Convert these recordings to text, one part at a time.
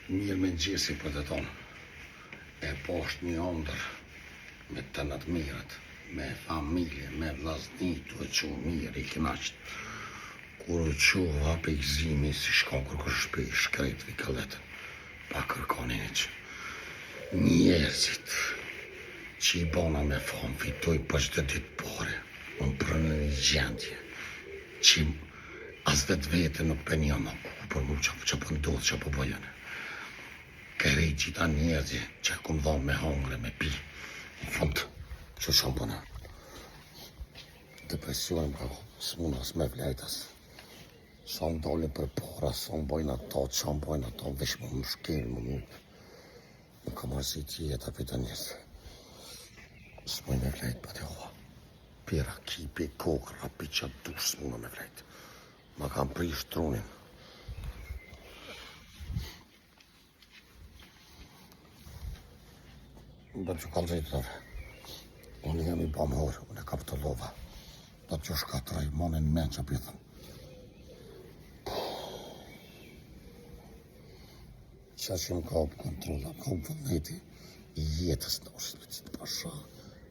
Mirë me gjesi për të tonë. E poshtë një ondër me të në të mirët, me familje, me vllazni, tu e qu mirë i knaqët. Kur u qu vape i gzimi si shkon kërkër shpi, shkrejt vikaletën, pa kërkonin e që. Njerëzit që i bona me fam fitoj për çdo ditë pore, unë prënë një gjendje, që as vetë vete nuk penja më ku për mu që për ndodhë që për bëjënë. Kërë i qita njerëzje që e kumë dhonë me hongre, me pi, në fund, që shumë përna. Depresionin ka s'muna s'me vlejtas. Son dole për pora, son bojnë ato, son bojnë ato, vesh më shkelë, më mjëpë. Më ka marësi tjeta për të njësë. S'moj me vlejt për të hova. Pira kipi, kokra, pi që dush s'muna me vlejt. Ma kam prish trunin. Do të që kalë drejtëtore. Unë jam i bëmërë, unë e kap të lova. Do të që shkatraj, monin men që pjëthën. Qa që më ka upë kontrola, ka upë vëllneti i jetës në është,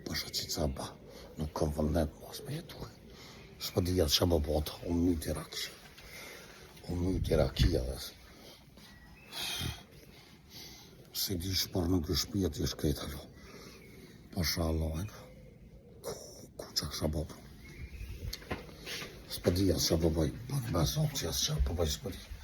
pasha që ca ba. Nuk kam vëllnet mos me jetuaj. S'po dhja që më bota, unë myti rakë. Unë myti rakia dhe. Se di shpar nuk është shpia të jeshtë krejta lo. Pasha Allahin, ku që kësha bopë. S'po dhja që më bëj, për me zopë që jasë që, për bëj s'po dhja.